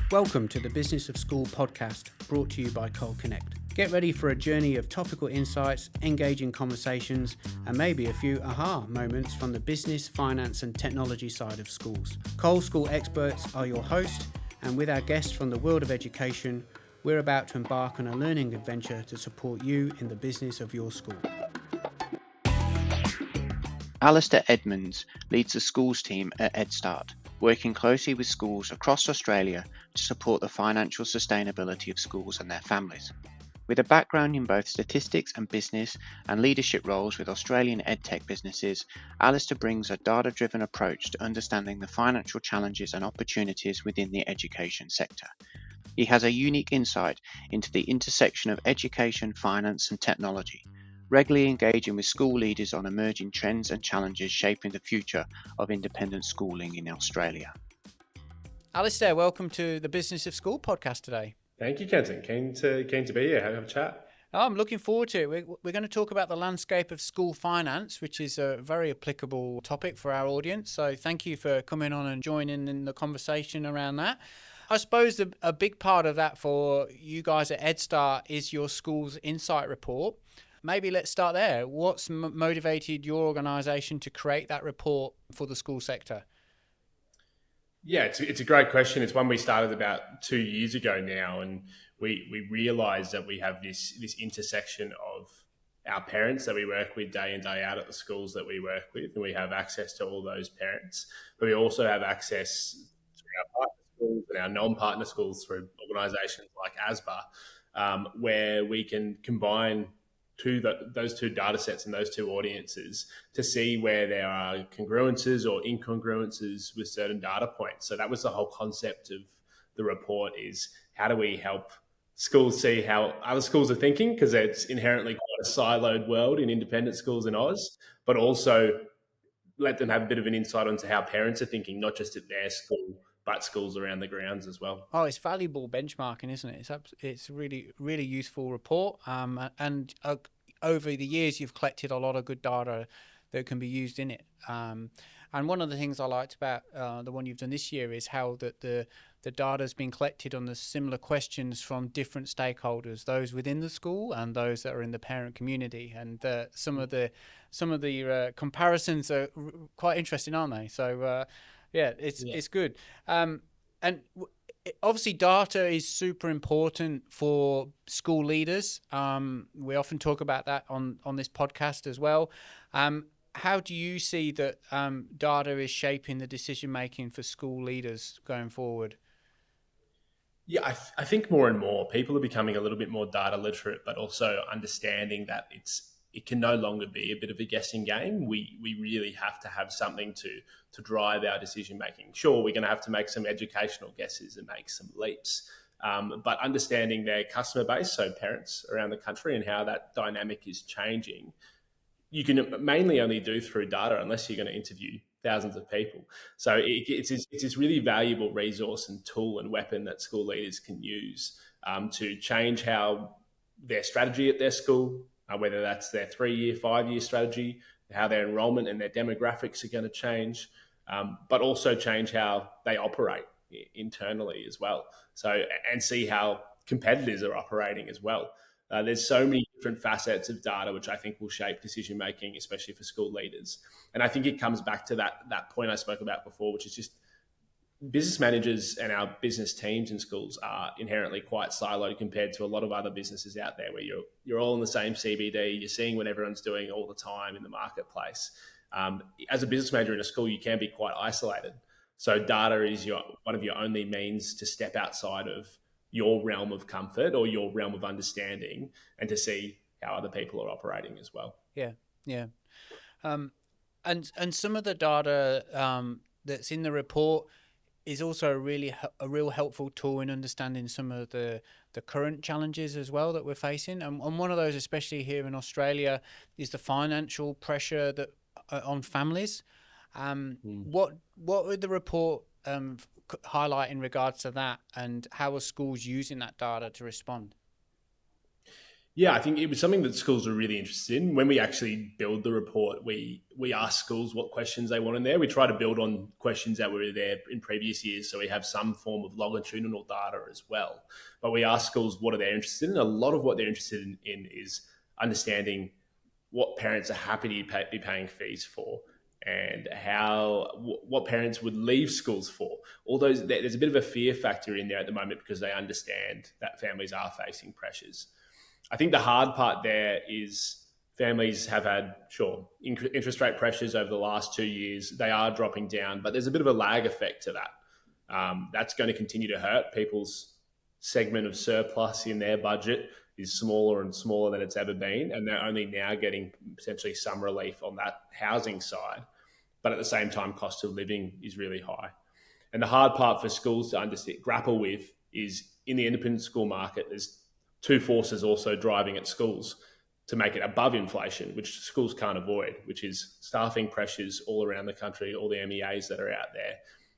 Welcome to the Business of School podcast, brought to you by Coal Connect. Get ready for a journey of topical insights, engaging conversations, and maybe a few aha moments from the business, finance, and technology side of schools. Coal School experts are your host, and with our guests from the world of education, we're about to embark on a learning adventure to support you in the business of your school. Alistair Edmonds leads the schools team at Edstart, working closely with schools across Australia to support the financial sustainability of schools and their families. With a background in both statistics and business and leadership roles with Australian edtech businesses, Alistair brings a data-driven approach to understanding the financial challenges and opportunities within the education sector. He has a unique insight into the intersection of education, finance and technology, regularly engaging with school leaders on emerging trends and challenges shaping the future of independent schooling in Australia. Alistair, welcome to the Business of School podcast today. Thank you, Kenton. Keen to be here. Have a chat. I'm looking forward to it. We're going to talk about the landscape of school finance, which is a very applicable topic for our audience. So thank you for coming on and joining in the conversation around that. I suppose a big part of that for you guys at Edstart is your school's insight report. Maybe let's start there. What's motivated your organisation to create that report for the school sector? Yeah, it's a great question. It's one we started about 2 years ago now, and we realised that we have this intersection of our parents that we work with day in, day out at the schools that we work with, and we have access to all those parents, but we also have access to our partner schools and our non-partner schools through organisations like ASBA, where we can combine those two data sets and those two audiences to see where there are congruences or incongruences with certain data points. So that was the whole concept of the report, is how do we help schools see how other schools are thinking, because it's inherently quite a siloed world in independent schools in Oz, but also let them have a bit of an insight onto how parents are thinking, not just at their school, but schools around the grounds as well. Oh, it's valuable benchmarking, isn't it? It's really, really useful report. And over the years, you've collected a lot of good data that can be used in it. And one of the things I liked about the one you've done this year is how the data has been collected on the similar questions from different stakeholders, those within the school and those that are in the parent community. And some of the comparisons are quite interesting, aren't they? So it's good. Obviously, data is super important for school leaders. We often talk about that on this podcast as well. How do you see that data is shaping the decision making for school leaders going forward? Yeah, I think more and more people are becoming a little bit more data literate, but also understanding that it can no longer be a bit of a guessing game. We really have to have something to drive our decision making. Sure, we're going to have to make some educational guesses and make some leaps, but understanding their customer base, so parents around the country, and how that dynamic is changing, you can mainly only do through data unless you're going to interview thousands of people. So it's this really valuable resource and tool and weapon that school leaders can use to change how their strategy at their school, whether that's their 3-year, 5-year strategy, how their enrolment and their demographics are going to change, but also change how they operate internally as well. So, and see how competitors are operating as well. There's so many different facets of data which I think will shape decision making, especially for school leaders. And I think it comes back to that point I spoke about before, which is just business managers and our business teams in schools are inherently quite siloed compared to a lot of other businesses out there, where you're all in the same CBD, you're seeing what everyone's doing all the time in the marketplace. As a business manager in a school, you can be quite isolated. So data is one of your only means to step outside of your realm of comfort or your realm of understanding, and to see how other people are operating as well. Yeah. And some of the data that's in the report is also a real helpful tool in understanding some of the current challenges as well that we're facing. And one of those, especially here in Australia, is the financial pressure that on families. What would the report highlight in regards to that, and how are schools using that data to respond? Yeah, I think it was something that schools were really interested in. When we actually build the report, we ask schools what questions they want in there. We try to build on questions that were there in previous years, so we have some form of longitudinal data as well. But we ask schools what are they interested in. A lot of what they're interested in is understanding what parents are happy to be paying fees for, and what parents would leave schools for. All those, there's a bit of a fear factor in there at the moment because they understand that families are facing pressures. I think the hard part there is families have had, sure, interest rate pressures over the last 2 years. They are dropping down, but there's a bit of a lag effect to that. That's going to continue to hurt. People's segment of surplus in their budget is smaller and smaller than it's ever been, and they're only now getting potentially some relief on that housing side. But at the same time, cost of living is really high. And the hard part for schools to grapple with is in the independent school market, there's two forces also driving at schools to make it above inflation, which schools can't avoid, which is staffing pressures all around the country, all the MEAs that are out there,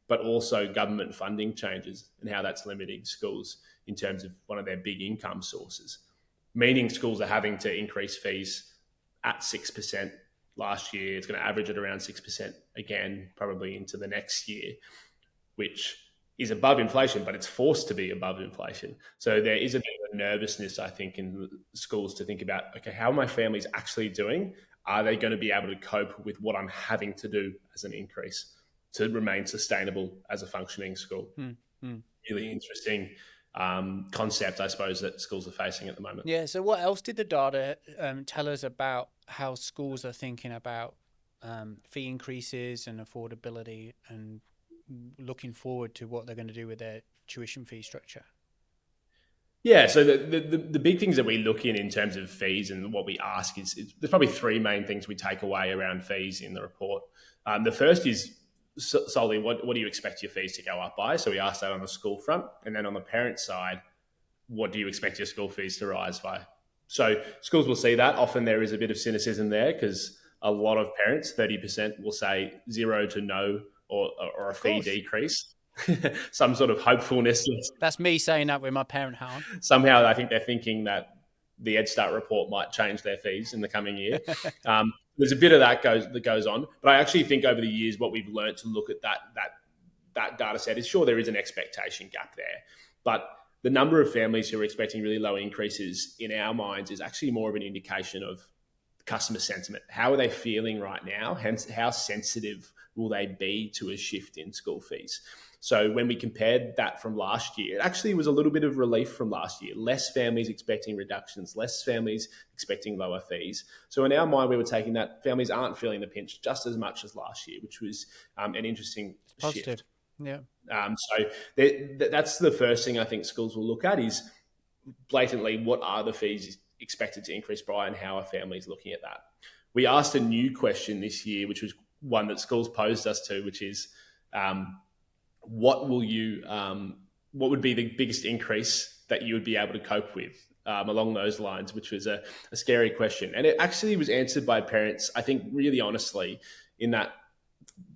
but also government funding changes and how that's limiting schools in terms of one of their big income sources, meaning schools are having to increase fees at 6% last year. It's going to average at around 6% again, probably into the next year, which is above inflation, but it's forced to be above inflation. So there is a bit of a nervousness, I think, in schools to think about, okay, how are my families actually doing? Are they going to be able to cope with what I'm having to do as an increase to remain sustainable as a functioning school? Really interesting concept, I suppose, that schools are facing at the moment. Yeah, so what else did the data tell us about how schools are thinking about fee increases and affordability and looking forward to what they're going to do with their tuition fee structure? Yeah, so the big things that we look in terms of fees and what we ask is there's probably three main things we take away around fees in the report. The first is solely what do you expect your fees to go up by? So we ask that on the school front. And then on the parent side, what do you expect your school fees to rise by? So schools will see that. Often there is a bit of cynicism there because a lot of parents, 30%, will say 0 to no or a fee decrease. Some sort of hopefulness. That's me saying that with my parent hat on. Somehow I think they're thinking that the Edstart report might change their fees in the coming year. There's a bit of that goes on, but I actually think over the years what we've learned to look at that data set is, sure, there is an expectation gap there, but the number of families who are expecting really low increases in our minds is actually more of an indication of customer sentiment. How are they feeling right now? Hence, how sensitive will they be to a shift in school fees? So when we compared that from last year, it actually was a little bit of relief from last year. Less families expecting reductions, less families expecting lower fees. So in our mind, we were taking that families aren't feeling the pinch just as much as last year, which was an interesting shift. Yeah. So that's the first thing I think schools will look at is blatantly what are the fees expected to increase by and how are families looking at that. We asked a new question this year, which was one that schools posed us to, which is what would be the biggest increase that you would be able to cope with along those lines, which was a scary question. And it actually was answered by parents, I think really honestly, in that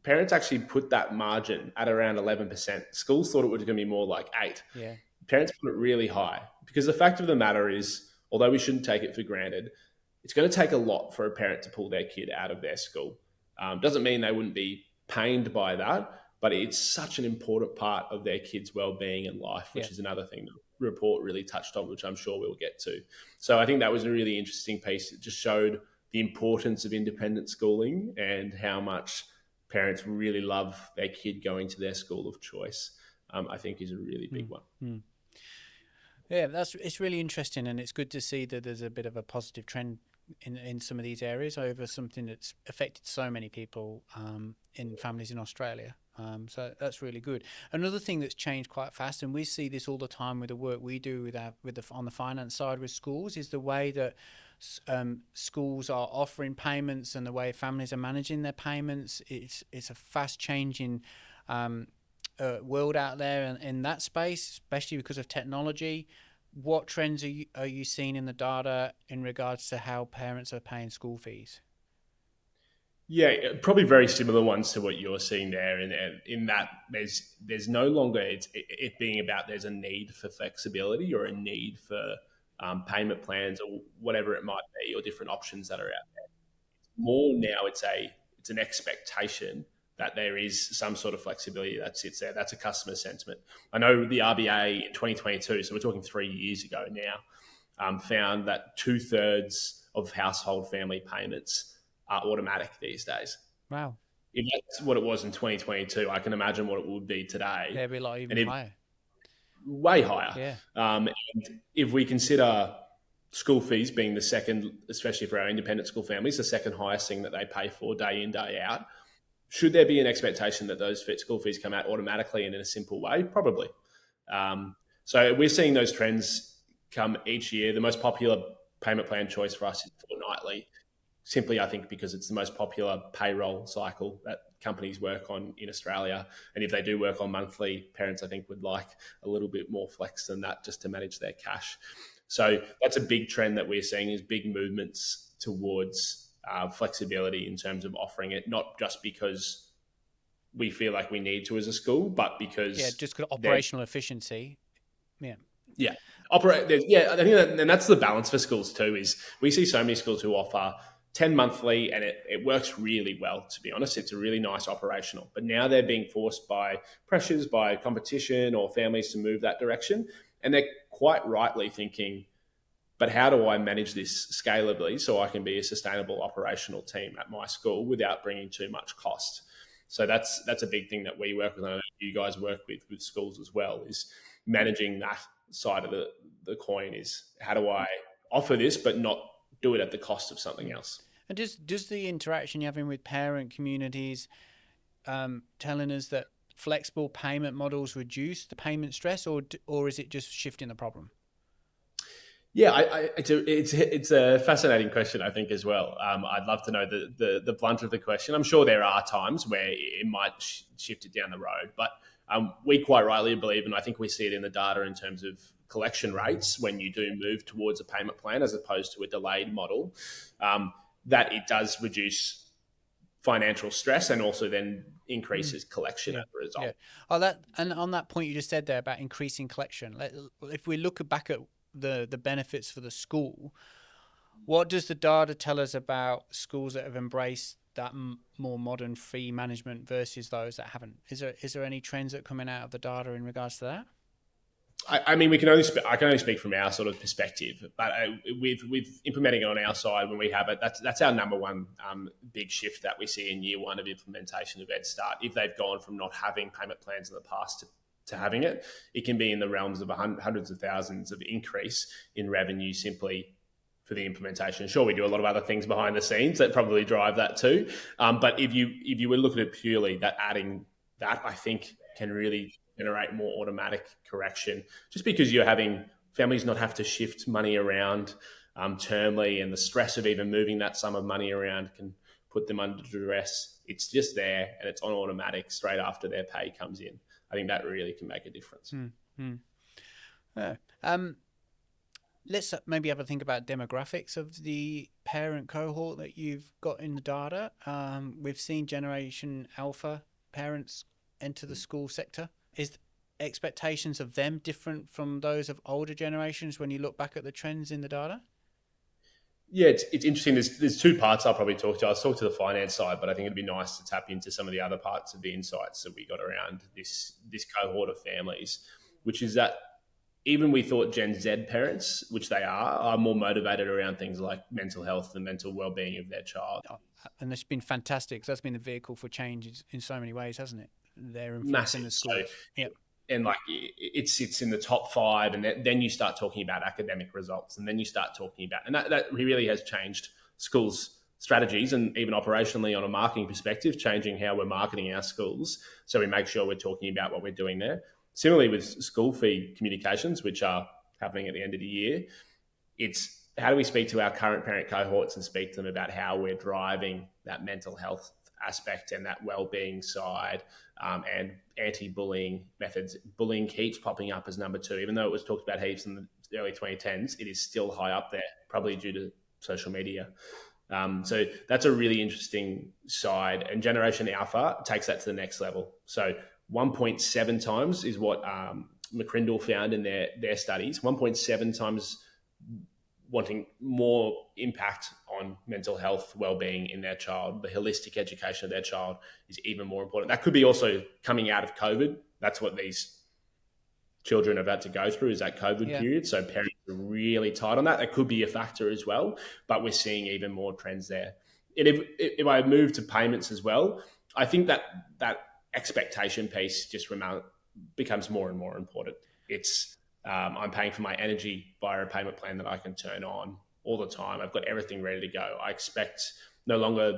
parents actually put that margin at around 11%. Schools thought it was going to be more like 8%. Yeah. Parents put it really high because the fact of the matter is, although we shouldn't take it for granted, it's going to take a lot for a parent to pull their kid out of their school. Doesn't mean they wouldn't be pained by that, but it's such an important part of their kids' well-being and life, which is another thing the report really touched on, which I'm sure we'll get to. So I think that was a really interesting piece. It just showed the importance of independent schooling and how much parents really love their kid going to their school of choice, I think is a really big one. Yeah, it's really interesting, and it's good to see that there's a bit of a positive trend in some of these areas over something that's affected so many people in families in Australia. So that's really good. Another thing that's changed quite fast, and we see this all the time with the work we do on the finance side with schools, is the way that schools are offering payments and the way families are managing their payments. It's a fast changing world out there in that space, especially because of technology. What trends are you seeing in the data in regards to how parents are paying school fees? Yeah, probably very similar ones to what you're seeing there. In that there's no longer it being about there's a need for flexibility or a need for payment plans or whatever it might be, or different options that are out there. More now, it's an expectation that there is some sort of flexibility that sits there. That's a customer sentiment. I know the RBA in 2022, so we're talking 3 years ago now, found that 2/3 of household family payments are automatic these days. Wow. If that's what it was in 2022, I can imagine what it would be today. Yeah, it'd be like even higher. Way higher. Yeah. And if we consider school fees being the second, especially for our independent school families, the second highest thing that they pay for day in, day out, should there be an expectation that those school fees come out automatically and in a simple way? Probably. So we're seeing those trends come each year. The most popular payment plan choice for us is fortnightly, simply, I think, because it's the most popular payroll cycle that companies work on in Australia. And if they do work on monthly, parents, I think, would like a little bit more flex than that just to manage their cash. So that's a big trend that we're seeing, is big movements towards flexibility in terms of offering it, not just because we feel like we need to as a school, but because... Yeah, just operational efficiency. Yeah. Yeah. I think that, and that's the balance for schools too, is we see so many schools who offer 10 monthly, and it works really well, to be honest. It's a really nice operational. But now they're being forced by pressures, by competition or families to move that direction. And they're quite rightly thinking, but how do I manage this scalably so I can be a sustainable operational team at my school without bringing too much cost? So that's a big thing that we work with. I know you guys work with schools as well, is managing that side of the coin. Is how do I offer this but not do it at the cost of something else? And does the interaction you're having with parent communities telling us that flexible payment models reduce the payment stress, or is it just shifting the problem? Yeah, it's a fascinating question, I think, as well. I'd love to know the blunt of the question. I'm sure there are times where it might shift it down the road, but we quite rightly believe, and I think we see it in the data in terms of collection rates when you do move towards a payment plan as opposed to a delayed model, that it does reduce financial stress and also then increases collection as a result. Yeah. Oh, and on that point you just said there about increasing collection, if we look back at the benefits for the school, what does the data tell us about schools that have embraced that more modern fee management versus those that haven't? Is there any trends that are coming out of the data in regards to that? I mean, I can only speak from our sort of perspective, but with implementing it on our side, when we have it, that's our number one big shift that we see in year one of implementation of Edstart. If they've gone from not having payment plans in the past to having it, it can be in the realms of hundreds of thousands of increase in revenue simply for the implementation. Sure, we do a lot of other things behind the scenes that probably drive that too. But if you were looking at it purely, that adding that, I think, can really generate more automatic correction, just because you're having families not have to shift money around termly, and the stress of even moving that sum of money around can put them under duress. It's just there and it's on automatic straight after their pay comes in. I think that really can make a difference. Let's maybe have a think about demographics of the parent cohort that you've got in the data. We've seen Generation Alpha parents enter the school sector. Is expectations of them different from those of older generations when you look back at the trends in the data? Yeah, it's interesting. There's two parts I'll probably talk to. I'll talk to the finance side, but I think it'd be nice to tap into some of the other parts of the insights that we got around this cohort of families, which is that even we thought Gen Z parents, which they are more motivated around things like mental health and mental well-being of their child. And it's been fantastic, because that's been the vehicle for change in so many ways, hasn't it? Their influence in the schools. So, and like it sits in the top 5, and then you start talking about academic results, and then you start talking about, and that really has changed schools' strategies, and even operationally on a marketing perspective, changing how we're marketing our schools. So we make sure we're talking about what we're doing there. Similarly with school fee communications, which are happening at the end of the year, it's how do we speak to our current parent cohorts and speak to them about how we're driving that mental health aspect and that well-being side, and anti-bullying methods. Bullying keeps popping up as number 2, even though it was talked about heaps in the early 2010s. It is still high up there, probably due to social media. So that's a really interesting side, and Generation Alpha takes that to the next level. So 1.7 times is what McCrindle found in their studies. 1.7 times wanting more impact on mental health, well-being in their child. The holistic education of their child is even more important. That could be also coming out of COVID. That's what these children are about to go through, is that COVID period. So parents are really tight on that. That could be a factor as well, but we're seeing even more trends there. And if I move to payments as well, I think that expectation piece just becomes more and more important. It's I'm paying for my energy via a payment plan that I can turn on all the time. I've got everything ready to go. I expect no longer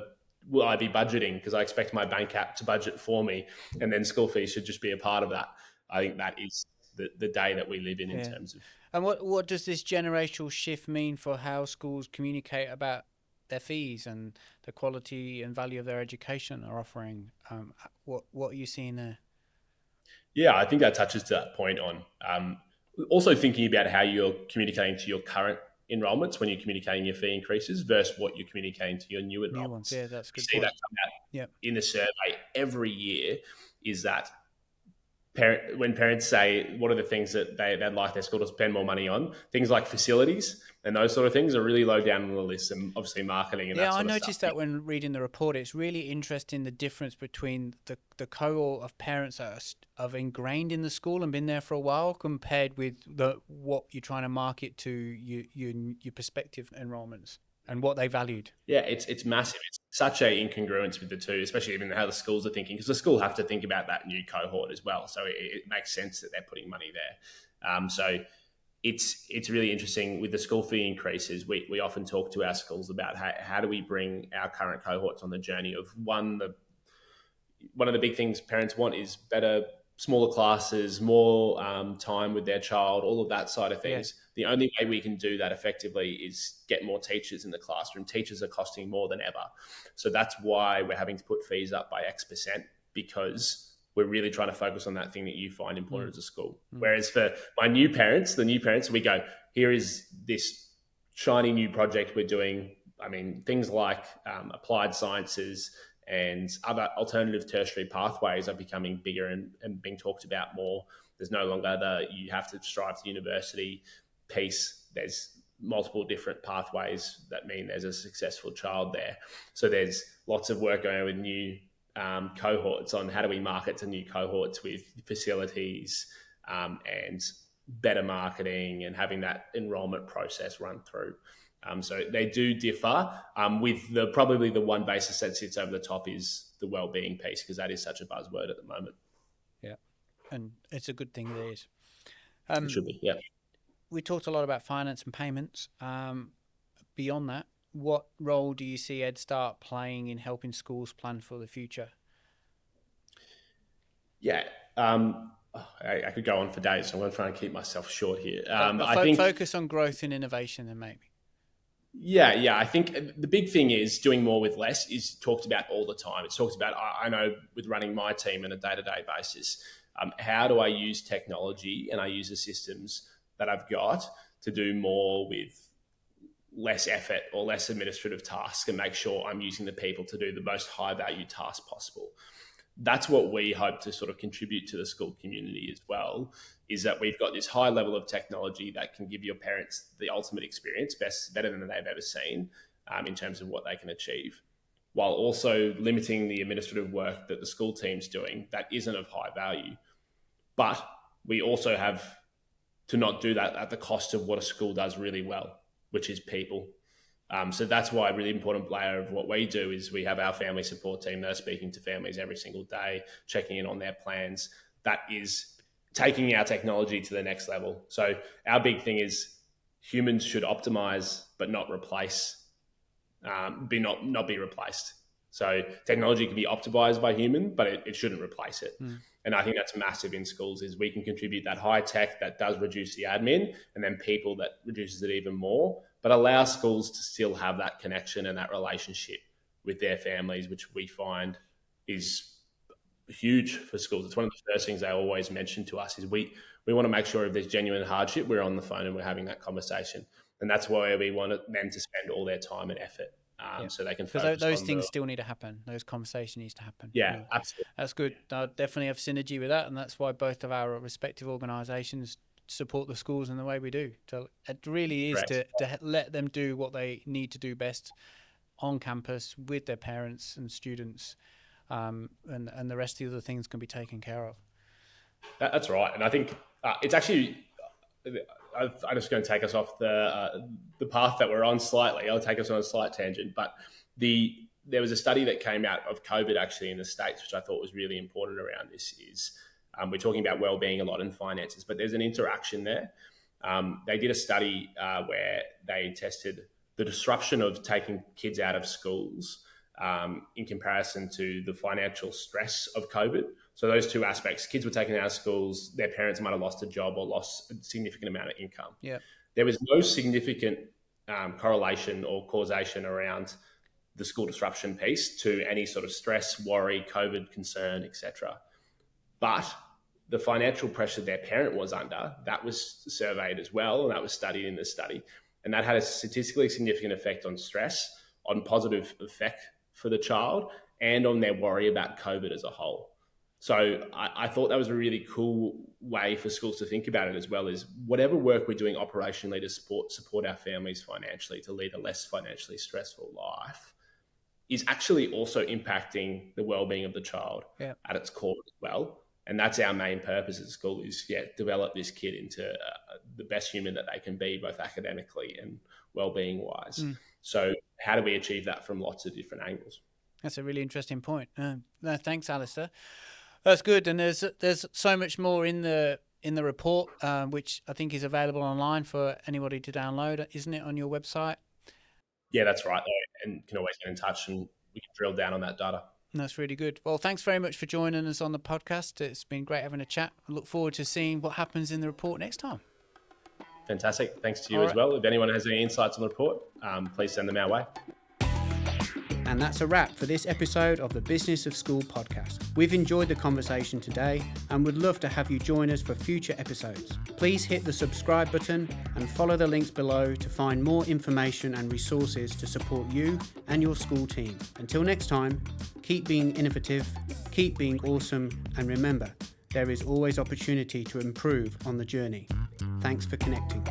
will I be budgeting, because I expect my bank app to budget for me, and then school fees should just be a part of that. I think that is the day that we live in terms of. And what does this generational shift mean for how schools communicate about their fees and the quality and value of their education are offering? What are you seeing there? Yeah, I think that touches to that point on also thinking about how you're communicating to your current enrolments when you're communicating your fee increases versus what you're communicating to your new enrolments. New ones. Yeah, that's a good see point. that come out in the survey every year, is that when parents say what are the things that they'd like their school to spend more money on, things like facilities and those sort of things are really low down on the list, and obviously marketing and that sort of stuff. I noticed that when reading the report. It's really interesting, the difference between the cohort of parents that are ingrained in the school and been there for a while compared with what you're trying to market to your prospective enrolments and what they valued. Yeah, it's massive. It's such a incongruence with the two, especially even how the schools are thinking, because the school have to think about that new cohort as well. So it makes sense that they're putting money there. So it's really interesting with the school fee increases. We often talk to our schools about how do we bring our current cohorts on the journey of one of the big things parents want is better, smaller classes, more time with their child, all of that side of things. Yeah. The only way we can do that effectively is get more teachers in the classroom. Teachers are costing more than ever. So that's why we're having to put fees up by X%, because we're really trying to focus on that thing that you find important as a school. Whereas for the new parents, we go, here is this shiny new project we're doing. I mean, things like applied sciences and other alternative tertiary pathways are becoming bigger and being talked about more. There's no longer you have to strive to university piece. There's multiple different pathways that mean there's a successful child there. So there's lots of work going on with new cohorts on how do we market to new cohorts with facilities and better marketing and having that enrolment process run through. So they do differ. With probably the one basis that sits over the top is the well-being piece, because that is such a buzzword at the moment. Yeah, and it's a good thing it is. It should be, yeah. We talked a lot about finance and payments. Beyond that, what role do you see Edstart playing in helping schools plan for the future? Yeah, I could go on for days, so I'm going to try and keep myself short here. I think focus on growth and innovation, then maybe. Yeah. I think the big thing is doing more with less is talked about all the time. It's talked about, I know with running my team on a day-to-day basis, how do I use technology and I use the systems that I've got to do more with less effort or less administrative tasks and make sure I'm using the people to do the most high-value task possible. That's what we hope to sort of contribute to the school community as well, is that we've got this high level of technology that can give your parents the ultimate experience, better than they've ever seen in terms of what they can achieve, while also limiting the administrative work that the school team's doing that isn't of high value. But we also have to not do that at the cost of what a school does really well, which is people. So that's why a really important layer of what we do is we have our family support team that are speaking to families every single day, checking in on their plans. That is taking our technology to the next level. So our big thing is humans should optimize, but not replace, not be replaced. So technology can be optimized by human, but it shouldn't replace it. And I think that's massive in schools, is we can contribute that high tech that does reduce the admin, and then people that reduces it even more, but allow schools to still have that connection and that relationship with their families, which we find is huge for schools. It's one of the first things they always mention to us is we want to make sure if there's genuine hardship, we're on the phone and we're having that conversation. And that's why we want them to spend all their time and effort so they can focus those things still need to happen. Those conversations need to happen. Yeah, absolutely. That's good. I definitely have synergy with that, and that's why both of our respective organisations support the schools in the way we do. So it really is to let them do what they need to do best on campus with their parents and students, and the rest of the other things can be taken care of. That's right. And I think it's actually, I'm just going to take us off the path that we're on slightly. I'll take us on a slight tangent, but there was a study that came out of COVID actually in the States, which I thought was really important around this is, we're talking about wellbeing a lot in finances, but there's an interaction there. They did a study where they tested the disruption of taking kids out of schools in comparison to the financial stress of COVID. So those two aspects, kids were taken out of schools, their parents might have lost a job or lost a significant amount of income. Yeah. There was no significant correlation or causation around the school disruption piece to any sort of stress, worry, COVID concern, etc. But the financial pressure their parent was under, that was surveyed as well, and that was studied in the study. And that had a statistically significant effect on stress, on positive effect for the child, and on their worry about COVID as a whole. So I thought that was a really cool way for schools to think about it as well, is whatever work we're doing operationally to support our families financially, to lead a less financially stressful life, is actually also impacting the well-being of the child at its core as well. And that's our main purpose at school is, develop this kid into the best human that they can be, both academically and well-being wise. So how do we achieve that from lots of different angles? That's a really interesting point. Thanks, Alistair. That's good. And there's so much more in the report, which I think is available online for anybody to download, isn't it, on your website? Yeah, that's right. And you can always get in touch and we can drill down on that data. That's really good. Well, thanks very much for joining us on the podcast. It's been great having a chat. I look forward to seeing what happens in the report next time. Fantastic. Thanks to you as well. If anyone has any insights on the report, please send them our way. And that's a wrap for this episode of the Business of School podcast. We've enjoyed the conversation today and would love to have you join us for future episodes. Please hit the subscribe button and follow the links below to find more information and resources to support you and your school team. Until next time, keep being innovative, keep being awesome, and remember, there is always opportunity to improve on the journey. Thanks for connecting.